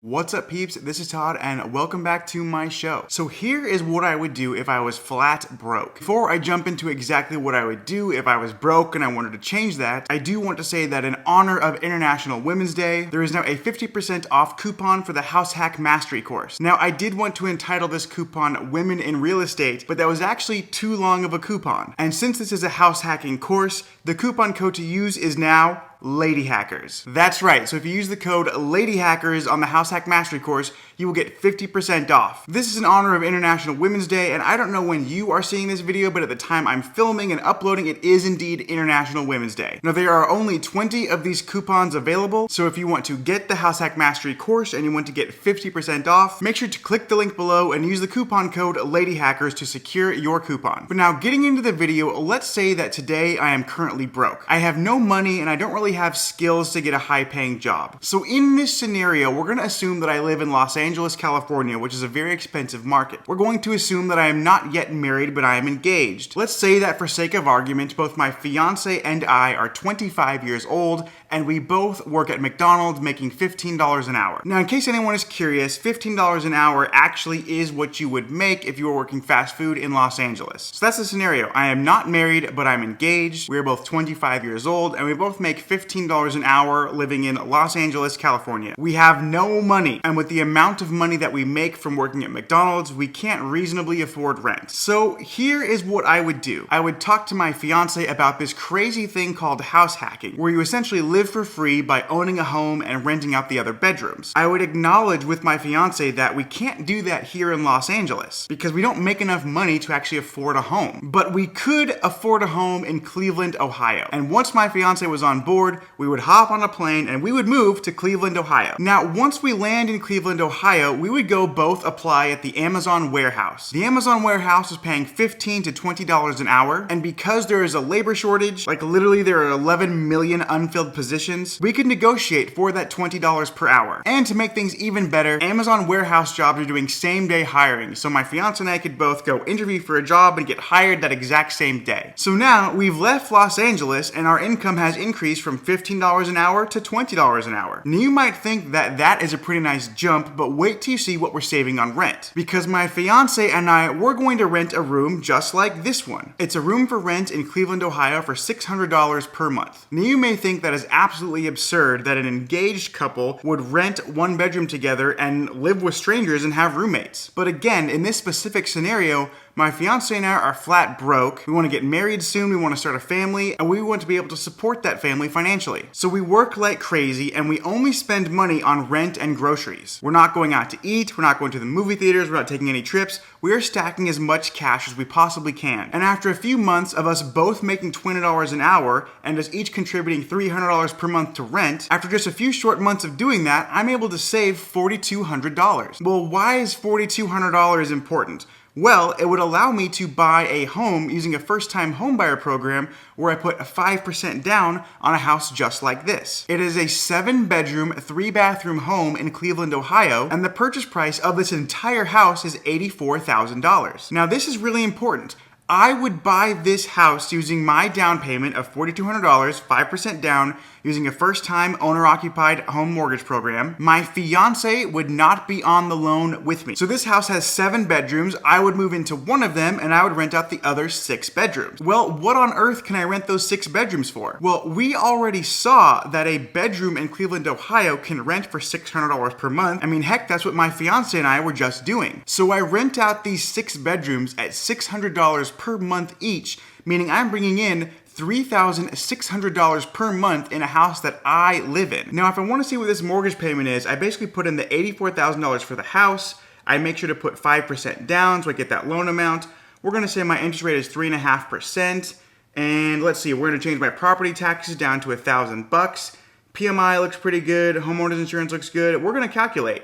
What's up, peeps? This is Todd and welcome back to my show. So here is what I would do if I was flat broke. Before I jump into exactly what I would do if I was broke and I wanted to change that, I do want to say that in honor of International Women's Day, there is now a 50% off coupon for the House Hack Mastery course. Now, I did want to entitle this coupon Women in Real Estate, but that was actually too long of a coupon. And since this is a house hacking course, the coupon code to use is now Lady Hackers. That's right, so if you use the code Lady Hackers on the House Hack Mastery course, you will get 50% off. This is in honor of International Women's Day, and I don't know when you are seeing this video, but at the time I'm filming and uploading, it is indeed International Women's Day. Now, there are only 20 of these coupons available, so if you want to get the House Hack Mastery course and you want to get 50% off, make sure to click the link below and use the coupon code Lady Hackers to secure your coupon. But now, getting into the video, let's say that today I am currently broke. I have no money and I don't really have skills to get a high-paying job. So in this scenario, we're going to assume that I live in Los Angeles, California, which is a very expensive market. We're going to assume that I am not yet married, but I am engaged. Let's say that for sake of argument, both my fiance and I are 25 years old, and we both work at McDonald's making $15 an hour. Now, in case anyone is curious, $15 an hour actually is what you would make if you were working fast food in Los Angeles. So that's the scenario. I am not married, but I'm engaged. We are both 25 years old, and we both make $15 an hour living in Los Angeles, California. We have no money, and with the amount of money that we make from working at McDonald's, we can't reasonably afford rent. So here is what I would do. I would talk to my fiance about this crazy thing called house hacking, where you essentially live for free by owning a home and renting out the other bedrooms. I would acknowledge with my fiance that we can't do that here in Los Angeles because we don't make enough money to actually afford a home. But we could afford a home in Cleveland, Ohio. And once my fiance was on board, we would hop on a plane and we would move to Cleveland, Ohio. Now, once we land in Cleveland, Ohio, we would go both apply at the Amazon warehouse. The Amazon warehouse is paying $15 to $20 an hour, and because there is a labor shortage, like literally there are 11 million unfilled positions, we could negotiate for that $20 per hour. And to make things even better, Amazon warehouse jobs are doing same-day hiring, so my fiance and I could both go interview for a job and get hired that exact same day. So now, we've left Los Angeles and our income has increased from $15 an hour to $20 an hour. Now, you might think that that is a pretty nice jump, but wait till you see what we're saving on rent. Because my fiance and I, we're going to rent a room just like this one. It's a room for rent in Cleveland, Ohio for $600 per month. Now, you may think that is absolutely absurd that an engaged couple would rent one bedroom together and live with strangers and have roommates. But again, in this specific scenario, my fiance and I are flat broke. We want to get married soon, we want to start a family, and we want to be able to support that family financially. So we work like crazy and we only spend money on rent and groceries. We're not going out to eat, we're not going to the movie theaters, we're not taking any trips. We are stacking as much cash as we possibly can. And after a few months of us both making $20 an hour and us each contributing $300 per month to rent, after just a few short months of doing that, I'm able to save $4,200. Well, why is $4,200 important? Well, it would allow me to buy a home using a first-time homebuyer program where I put a 5% down on a house just like this. It is a 7-bedroom, 3-bathroom home in Cleveland, Ohio, and the purchase price of this entire house is $84,000. Now, this is really important. I would buy this house using my down payment of $4,200, 5% down, using a first-time owner-occupied home mortgage program. My fiance would not be on the loan with me. So this house has 7 bedrooms. I would move into one of them and I would rent out the other 6 bedrooms. Well, what on earth can I rent those 6 bedrooms for? Well, we already saw that a bedroom in Cleveland, Ohio can rent for $600 per month. I mean, heck, that's what my fiance and I were just doing. So I rent out these 6 bedrooms at $600 per month each, meaning I'm bringing in $3,600 per month in a house that I live in. Now, if I want to see what this mortgage payment is, I basically put in the $84,000 for the house. I make sure to put 5% down so I get that loan amount. We're going to say my interest rate is 3.5%. And let's see, we're going to change my property taxes down to $1,000. PMI looks pretty good. Homeowners insurance looks good. We're going to calculate.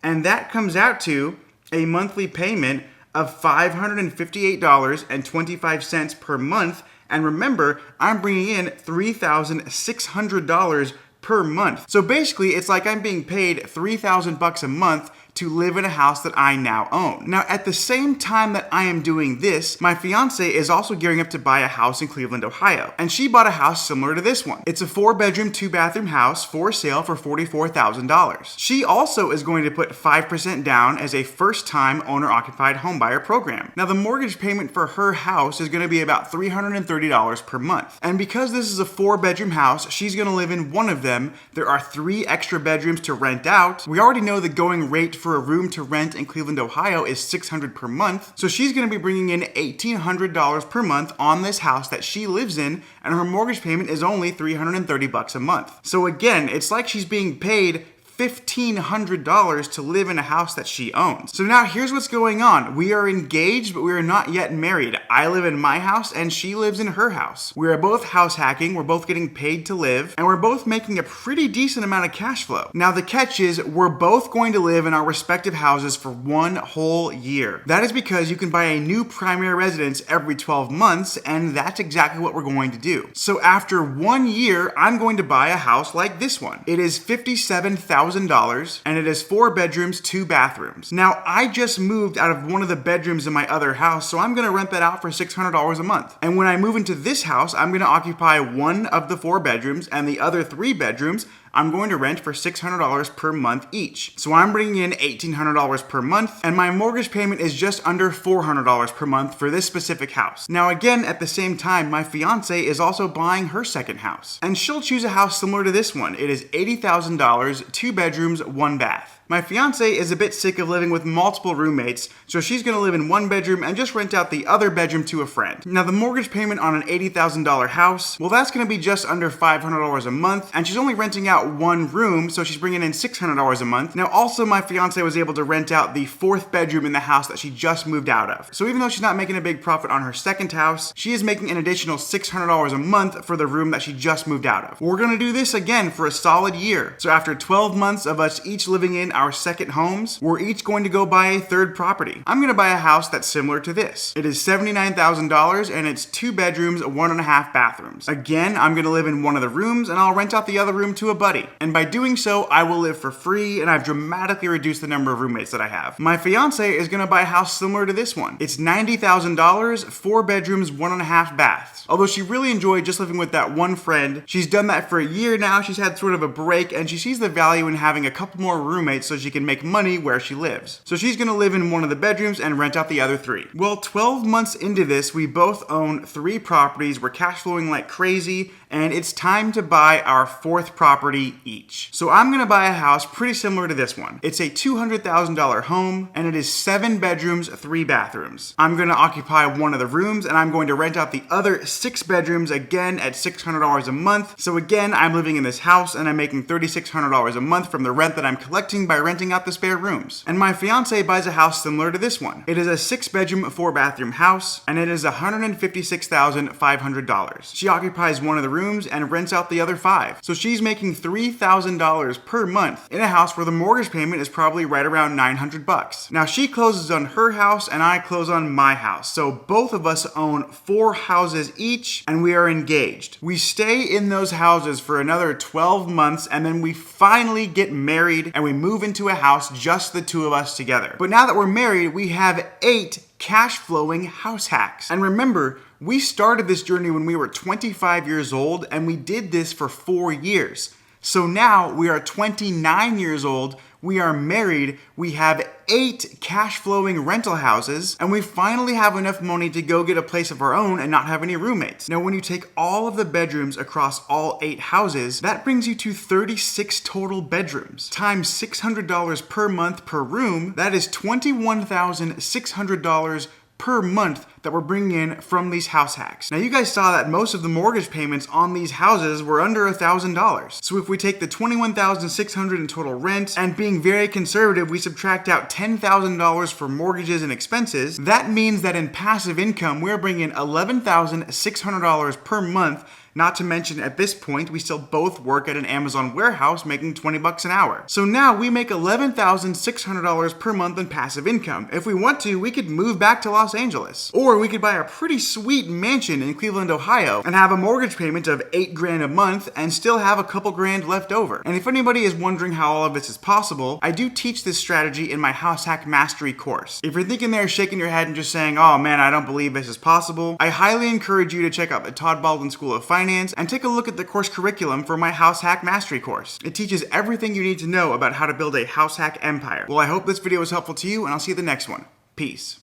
And that comes out to a monthly payment of $558.25 per month. And remember, I'm bringing in $3,600 per month. So basically, it's like I'm being paid $3,000 a month to live in a house that I now own. Now, at the same time that I am doing this, my fiance is also gearing up to buy a house in Cleveland, Ohio. And she bought a house similar to this one. It's a 4-bedroom, 2-bathroom house for sale for $44,000. She also is going to put 5% down as a first-time owner-occupied homebuyer program. Now, the mortgage payment for her house is going to be about $330 per month. And because this is a 4-bedroom house, she's going to live in one of them. There are 3 extra bedrooms to rent out. We already know the going rate for a room to rent in Cleveland, Ohio is $600 per month. So she's going to be bringing in $1,800 per month on this house that she lives in, and her mortgage payment is only $330 a month. So again, it's like she's being paid $1,500 to live in a house that she owns. So now here's what's going on. We are engaged, but we are not yet married. I live in my house and she lives in her house. We are both house hacking, we're both getting paid to live, and we're both making a pretty decent amount of cash flow. Now the catch is we're both going to live in our respective houses for 1 whole year. That is because you can buy a new primary residence every 12 months, and that's exactly what we're going to do. So after 1 year, I'm going to buy a house like this one. It is $57,000 and it is 4 bedrooms, 2 bathrooms. Now, I just moved out of one of the bedrooms in my other house, so I'm gonna rent that out for $600 a month. And when I move into this house, I'm gonna occupy one of the 4 bedrooms, and the other 3 bedrooms I'm going to rent for $600 per month each. So I'm bringing in $1,800 per month, and my mortgage payment is just under $400 per month for this specific house. Now again, at the same time, my fiance is also buying her second house, and she'll choose a house similar to this one. It is $80,000, 2 bedrooms, 1 bath. My fiance is a bit sick of living with multiple roommates, so she's gonna live in 1 bedroom and just rent out the other bedroom to a friend. Now the mortgage payment on an $80,000 house, well, that's gonna be just under $500 a month, and she's only renting out 1 room, so she's bringing in $600 a month. Now also, my fiance was able to rent out the 4th bedroom in the house that she just moved out of. So even though she's not making a big profit on her second house, she is making an additional $600 a month for the room that she just moved out of. We're gonna do this again for a solid year. So after 12 months of us each living in our second homes, we're each going to go buy a 3rd property. I'm gonna buy a house that's similar to this. It is $79,000 and it's 2 bedrooms, 1.5 bathrooms. Again, I'm gonna live in one of the rooms and I'll rent out the other room to a buddy. And by doing so, I will live for free, and I've dramatically reduced the number of roommates that I have. My fiance is gonna buy a house similar to this one. It's $90,000, 4 bedrooms, 1.5 baths. Although she really enjoyed just living with that one friend, she's done that for a year now. She's had sort of a break, and she sees the value in having a couple more roommates so she can make money where she lives. So she's gonna live in one of the bedrooms and rent out the other 3. Well, 12 months into this, we both own 3 properties. We're cash flowing like crazy, and it's time to buy our 4th property each. So I'm gonna buy a house pretty similar to this one. It's a $200,000 home, and it is 7 bedrooms, 3 bathrooms. I'm gonna occupy one of the rooms, and I'm going to rent out the other 6 bedrooms again at $600 a month. So again, I'm living in this house, and I'm making $3,600 a month from the rent that I'm collecting by renting out the spare rooms. And my fiance buys a house similar to this one. It is a 6 bedroom, 4 bathroom house, and it is $156,500. She occupies one of the rooms and rents out the other 5. So she's making $3,000 per month in a house where the mortgage payment is probably right around $900. Now she closes on her house and I close on my house. So both of us own 4 houses each, and we are engaged. We stay in those houses for another 12 months, and then we finally get married and we move into a house, just the 2 of us together. But now that we're married, we have 8 cash flowing house hacks. And remember, we started this journey when we were 25 years old, and we did this for 4 years. So now we are 29 years old, we are married, we have 8 cash flowing rental houses, and we finally have enough money to go get a place of our own and not have any roommates. Now, when you take all of the bedrooms across all 8 houses, that brings you to 36 total bedrooms. Times $600 per month per room, that is $21,600 per month that we're bringing in from these house hacks. Now you guys saw that most of the mortgage payments on these houses were under $1,000. So if we take the $21,600 in total rent, and being very conservative, we subtract out $10,000 for mortgages and expenses, that means that in passive income, we're bringing in $11,600 per month. Not to mention, at this point, we still both work at an Amazon warehouse making $20 an hour. So now we make $11,600 per month in passive income. If we want to, we could move back to Los Angeles. Or Or we could buy a pretty sweet mansion in Cleveland, Ohio, and have a mortgage payment of $8,000 a month and still have a couple grand left over. And if anybody is wondering how all of this is possible, I do teach this strategy in my House Hack Mastery course. If you're thinking there, shaking your head and just saying, oh man, I don't believe this is possible, I highly encourage you to check out the Todd Baldwin School of Finance and take a look at the course curriculum for my House Hack Mastery course. It teaches everything you need to know about how to build a house hack empire. Well, I hope this video was helpful to you, and I'll see you in the next one. Peace.